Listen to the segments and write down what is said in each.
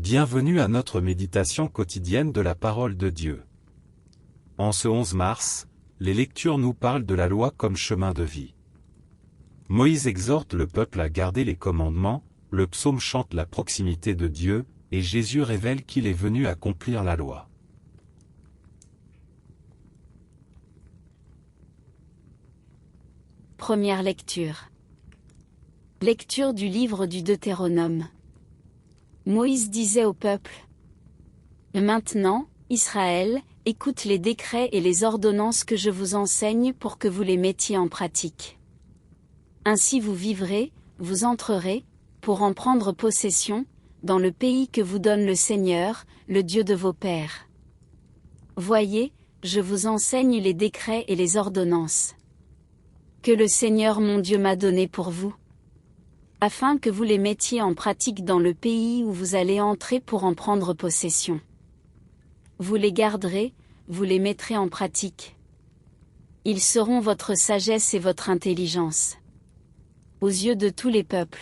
Bienvenue à notre méditation quotidienne de la parole de Dieu. En ce 11 mars, les lectures nous parlent de la loi comme chemin de vie. Moïse exhorte le peuple à garder les commandements, le psaume chante la proximité de Dieu, et Jésus révèle qu'il est venu accomplir la loi. Première lecture. Lecture du livre du Deutéronome. Moïse disait au peuple: Maintenant, Israël, écoute les décrets et les ordonnances que je vous enseigne pour que vous les mettiez en pratique. Ainsi vous vivrez, vous entrerez, pour en prendre possession, dans le pays que vous donne le Seigneur, le Dieu de vos pères. Voyez, je vous enseigne les décrets et les ordonnances que le Seigneur mon Dieu m'a donnés pour vous, afin que vous les mettiez en pratique dans le pays où vous allez entrer pour en prendre possession. Vous les garderez, vous les mettrez en pratique. Ils seront votre sagesse et votre intelligence aux yeux de tous les peuples.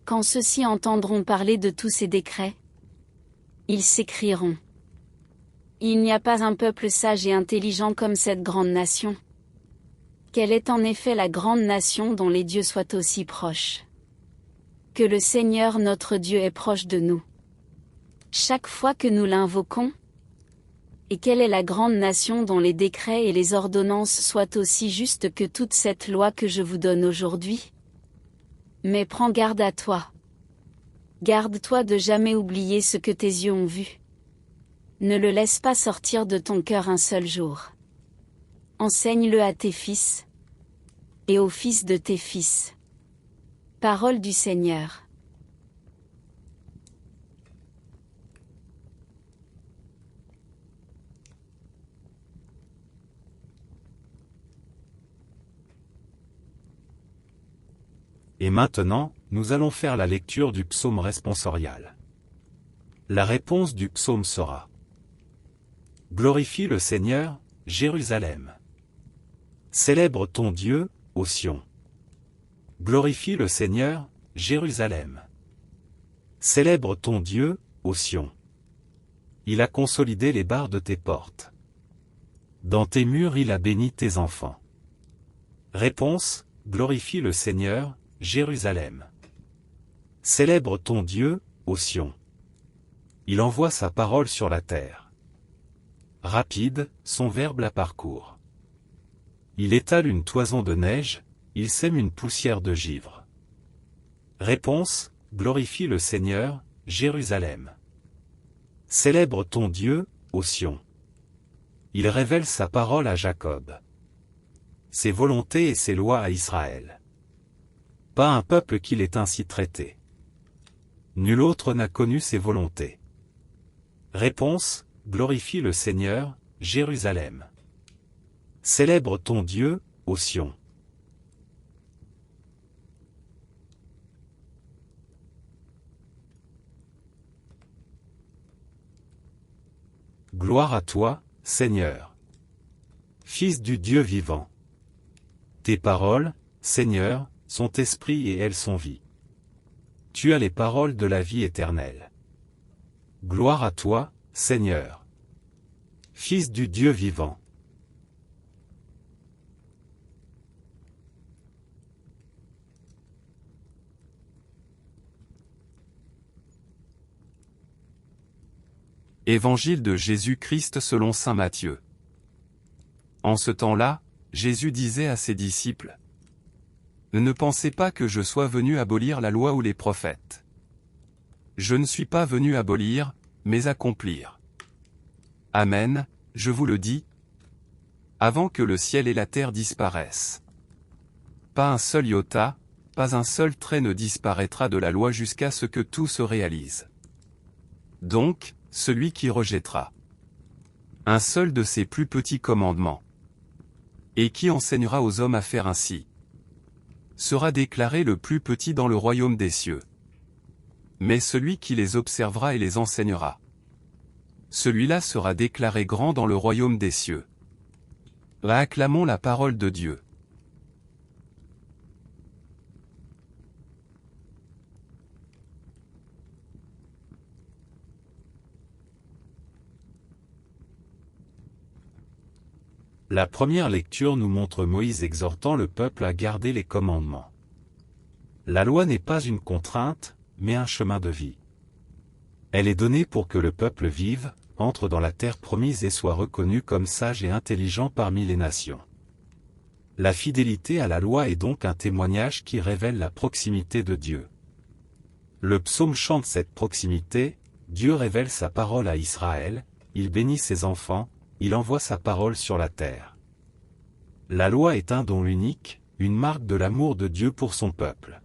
Quand ceux-ci entendront parler de tous ces décrets, ils s'écrieront: Il n'y a pas un peuple sage et intelligent comme cette grande nation. Quelle est en effet la grande nation dont les dieux soient aussi proches? Que le Seigneur notre Dieu est proche de nous chaque fois que nous l'invoquons? Et quelle est la grande nation dont les décrets et les ordonnances soient aussi justes que toute cette loi que je vous donne aujourd'hui? Mais prends garde à toi. Garde-toi de jamais oublier ce que tes yeux ont vu. Ne le laisse pas sortir de ton cœur un seul jour. Enseigne-le à tes fils et aux fils de tes fils. Parole du Seigneur. Et maintenant, nous allons faire la lecture du psaume responsorial. La réponse du psaume sera: Glorifie le Seigneur, Jérusalem. Célèbre ton Dieu, ô Sion. Glorifie le Seigneur, Jérusalem. Célèbre ton Dieu, ô Sion. Il a consolidé les barres de tes portes. Dans tes murs il a béni tes enfants. Réponse: Glorifie le Seigneur, Jérusalem. Célèbre ton Dieu, ô Sion. Il envoie sa parole sur la terre. Rapide, son verbe la parcourt. Il étale une toison de neige, il sème une poussière de givre. Réponse: Glorifie le Seigneur, Jérusalem. Célèbre ton Dieu, ô Sion. Il révèle sa parole à Jacob, ses volontés et ses lois à Israël. Pas un peuple qui l'ait ainsi traité. Nul autre n'a connu ses volontés. Réponse: Glorifie le Seigneur, Jérusalem. Célèbre ton Dieu, ô Sion. Gloire à toi, Seigneur, Fils du Dieu vivant. Tes paroles, Seigneur, sont esprit et elles sont vie. Tu as les paroles de la vie éternelle. Gloire à toi, Seigneur, Fils du Dieu vivant. Évangile de Jésus-Christ selon saint Matthieu. En ce temps-là, Jésus disait à ses disciples: Ne pensez pas que je sois venu abolir la loi ou les prophètes. Je ne suis pas venu abolir, mais accomplir. Amen, je vous le dis, avant que le ciel et la terre disparaissent. Pas un seul iota, pas un seul trait ne disparaîtra de la loi jusqu'à ce que tout se réalise. Donc, celui qui rejettera un seul de ces plus petits commandements, et qui enseignera aux hommes à faire ainsi, sera déclaré le plus petit dans le royaume des cieux. Mais celui qui les observera et les enseignera, celui-là sera déclaré grand dans le royaume des cieux. Acclamons la parole de Dieu. La première lecture nous montre Moïse exhortant le peuple à garder les commandements. La loi n'est pas une contrainte, mais un chemin de vie. Elle est donnée pour que le peuple vive, entre dans la terre promise et soit reconnu comme sage et intelligent parmi les nations. La fidélité à la loi est donc un témoignage qui révèle la proximité de Dieu. Le psaume chante cette proximité, Dieu révèle sa parole à Israël, il bénit ses enfants, il envoie sa parole sur la terre. La loi est un don unique, une marque de l'amour de Dieu pour son peuple.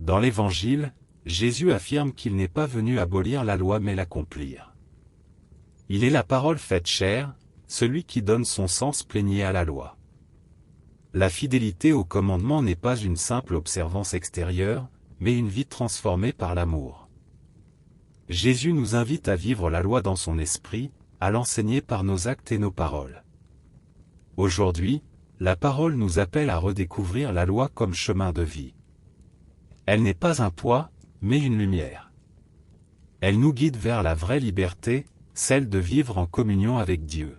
Dans l'Évangile, Jésus affirme qu'il n'est pas venu abolir la loi mais l'accomplir. Il est la parole faite chair, celui qui donne son sens plénier à la loi. La fidélité au commandement n'est pas une simple observance extérieure, mais une vie transformée par l'amour. Jésus nous invite à vivre la loi dans son esprit, à l'enseigner par nos actes et nos paroles. Aujourd'hui, la parole nous appelle à redécouvrir la loi comme chemin de vie. Elle n'est pas un poids, mais une lumière. Elle nous guide vers la vraie liberté, celle de vivre en communion avec Dieu.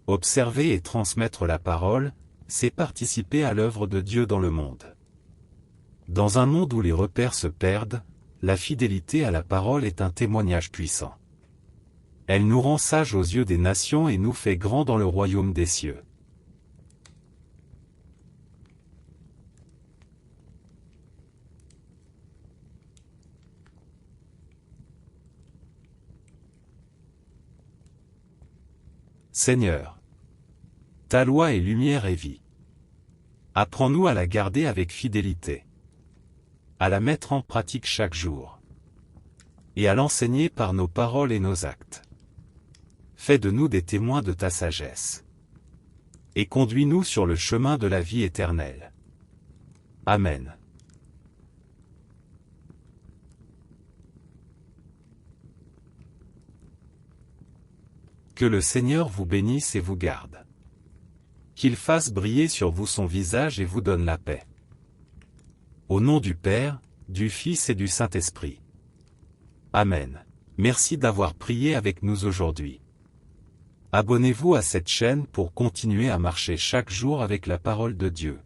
Observer et transmettre la parole, c'est participer à l'œuvre de Dieu dans le monde. Dans un monde où les repères se perdent, la fidélité à la parole est un témoignage puissant. Elle nous rend sages aux yeux des nations et nous fait grands dans le royaume des cieux. Seigneur, ta loi est lumière et vie. Apprends-nous à la garder avec fidélité, à la mettre en pratique chaque jour, et à l'enseigner par nos paroles et nos actes. Fais de nous des témoins de ta sagesse, et conduis-nous sur le chemin de la vie éternelle. Amen. Que le Seigneur vous bénisse et vous garde. Qu'il fasse briller sur vous son visage et vous donne la paix. Au nom du Père, du Fils et du Saint-Esprit. Amen. Merci d'avoir prié avec nous aujourd'hui. Abonnez-vous à cette chaîne pour continuer à marcher chaque jour avec la parole de Dieu.